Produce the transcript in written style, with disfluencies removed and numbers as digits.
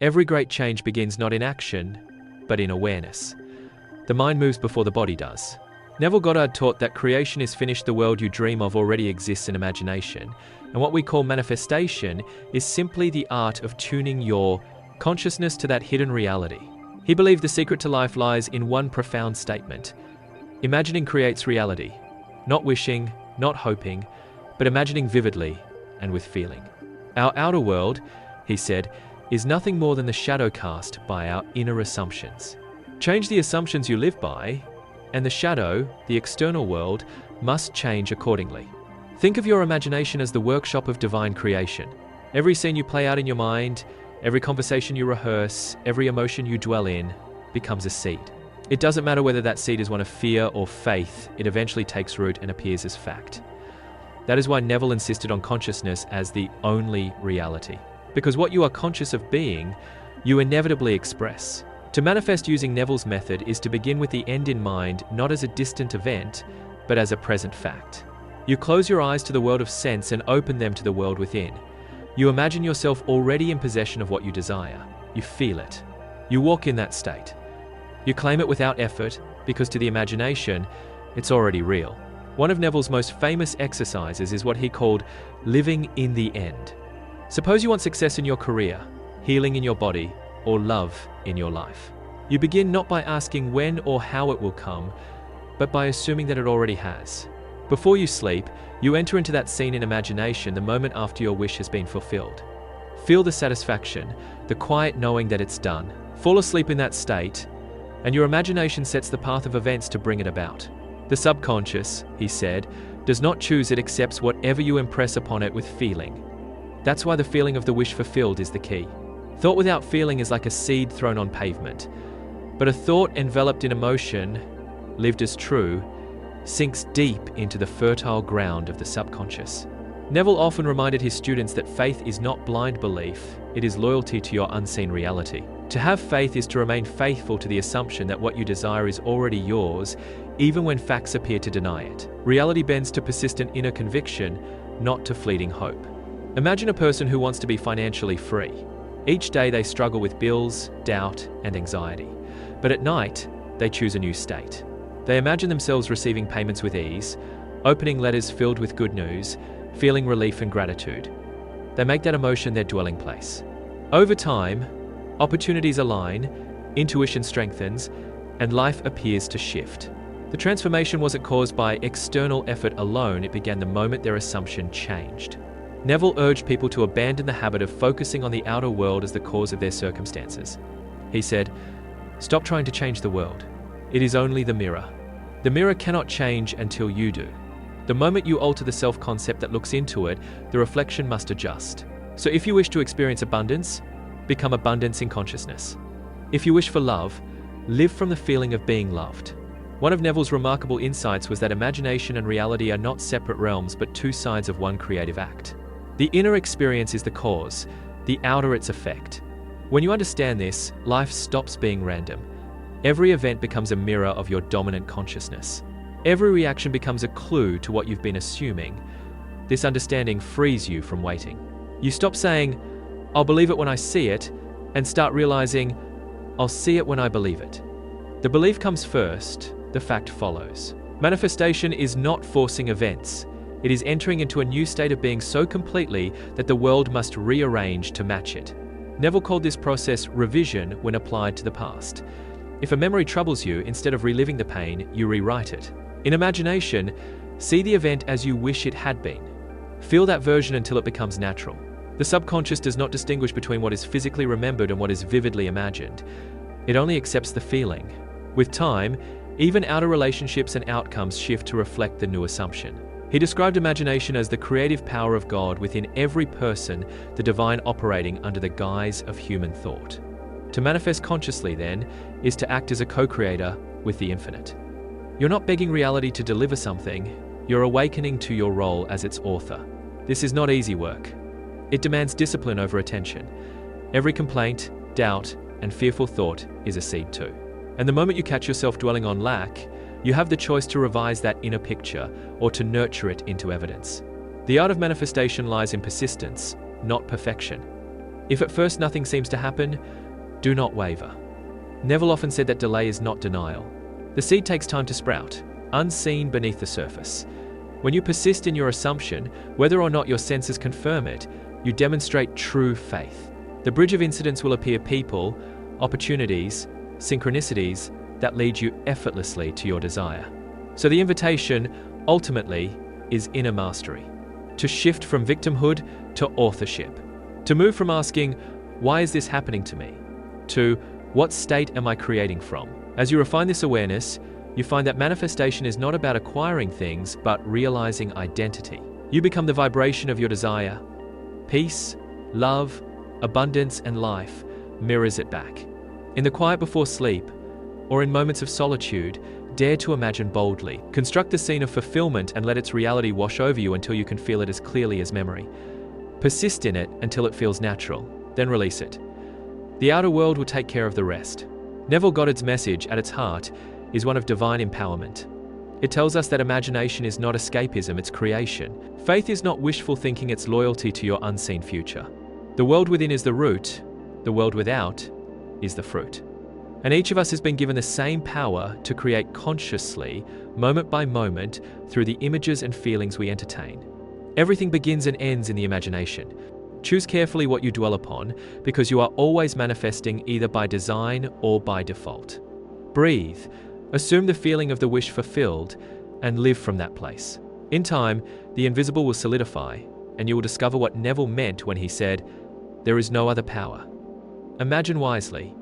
Every great change begins not in action, but in awareness. The mind moves before the body does. Neville Goddard taught that creation is finished, the world you dream of already exists in imagination, and what we call manifestation is simply the art of tuning your consciousness to that hidden reality. He believed the secret to life lies in one profound statement. Imagining creates reality. Not wishing, not hoping, but imagining vividly and with feeling. Our outer world, he said, is nothing more than the shadow cast by our inner assumptions. Change the assumptions you live by, and the shadow, the external world, must change accordingly. Think of your imagination as the workshop of divine creation. Every scene you play out in your mind, every conversation you rehearse, every emotion you dwell in, becomes a seed. It doesn't matter whether that seed is one of fear or faith, it eventually takes root and appears as fact. That is why Neville insisted on consciousness as the only reality. Because what you are conscious of being, you inevitably express. To manifest using Neville's method is to begin with the end in mind, not as a distant event, but as a present fact. You close your eyes to the world of sense and open them to the world within. You imagine yourself already in possession of what you desire. You feel it. You walk in that state. You claim it without effort, because to the imagination, it's already real. One of Neville's most famous exercises is what he called living in the end. Suppose you want success in your career, healing in your body, or love in your life. You begin not by asking when or how it will come, but by assuming that it already has. Before you sleep, you enter into that scene in imagination the moment after your wish has been fulfilled. Feel the satisfaction, the quiet knowing that it's done. Fall asleep in that state, and your imagination sets the path of events to bring it about. The subconscious, he said, does not choose, it accepts whatever you impress upon it with feeling. That's why the feeling of the wish fulfilled is the key. Thought without feeling is like a seed thrown on pavement, but a thought enveloped in emotion, lived as true, sinks deep into the fertile ground of the subconscious. Neville often reminded his students that faith is not blind belief, it is loyalty to your unseen reality. To have faith is to remain faithful to the assumption that what you desire is already yours, even when facts appear to deny it. Reality bends to persistent inner conviction, not to fleeting hope. Imagine a person who wants to be financially free. Each day they struggle with bills, doubt, and anxiety. But at night, they choose a new state. They imagine themselves receiving payments with ease, opening letters filled with good news, feeling relief and gratitude. They make that emotion their dwelling place. Over time, opportunities align, intuition strengthens, and life appears to shift. The transformation wasn't caused by external effort alone, it began the moment their assumption changed. Neville urged people to abandon the habit of focusing on the outer world as the cause of their circumstances. He said, "Stop trying to change the world. It is only the mirror. The mirror cannot change until you do. The moment you alter the self-concept that looks into it, the reflection must adjust. So if you wish to experience abundance, become abundance in consciousness. If you wish for love, live from the feeling of being loved." One of Neville's remarkable insights was that imagination and reality are not separate realms but two sides of one creative act. The inner experience is the cause, the outer its effect. When you understand this, life stops being random. Every event becomes a mirror of your dominant consciousness. Every reaction becomes a clue to what you've been assuming. This understanding frees you from waiting. You stop saying, "I'll believe it when I see it," and start realizing, "I'll see it when I believe it." The belief comes first, the fact follows. Manifestation is not forcing events. It is entering into a new state of being so completely that the world must rearrange to match it. Neville called this process revision when applied to the past. If a memory troubles you, instead of reliving the pain, you rewrite it. In imagination, see the event as you wish it had been. Feel that version until it becomes natural. The subconscious does not distinguish between what is physically remembered and what is vividly imagined. It only accepts the feeling. With time, even outer relationships and outcomes shift to reflect the new assumption. He described imagination as the creative power of God within every person, the divine operating under the guise of human thought. To manifest consciously, then, is to act as a co-creator with the infinite. You're not begging reality to deliver something, you're awakening to your role as its author. This is not easy work. It demands discipline over attention. Every complaint, doubt, and fearful thought is a seed too. And the moment you catch yourself dwelling on lack, you have the choice to revise that inner picture or to nurture it into evidence. The art of manifestation lies in persistence, not perfection. If at first nothing seems to happen, do not waver. Neville often said that delay is not denial. The seed takes time to sprout, unseen beneath the surface. When you persist in your assumption, whether or not your senses confirm it, you demonstrate true faith. The bridge of incidents will appear people, opportunities, synchronicities that lead you effortlessly to your desire. So the invitation, ultimately, is inner mastery. To shift from victimhood to authorship. To move from asking, why is this happening to me? To, what state am I creating from? As you refine this awareness, you find that manifestation is not about acquiring things, but realizing identity. You become the vibration of your desire. Peace, love, abundance, and life mirrors it back. In the quiet before sleep, or in moments of solitude, dare to imagine boldly. Construct the scene of fulfillment and let its reality wash over you until you can feel it as clearly as memory. Persist in it until it feels natural, then release it. The outer world will take care of the rest. Neville Goddard's message, at its heart, is one of divine empowerment. It tells us that imagination is not escapism, it's creation. Faith is not wishful thinking, it's loyalty to your unseen future. The world within is the root, the world without is the fruit. And each of us has been given the same power to create consciously, moment by moment, through the images and feelings we entertain. Everything begins and ends in the imagination. Choose carefully what you dwell upon, because you are always manifesting either by design or by default. Breathe, assume the feeling of the wish fulfilled, and live from that place. In time, the invisible will solidify, and you will discover what Neville meant when he said, "There is no other power." Imagine wisely,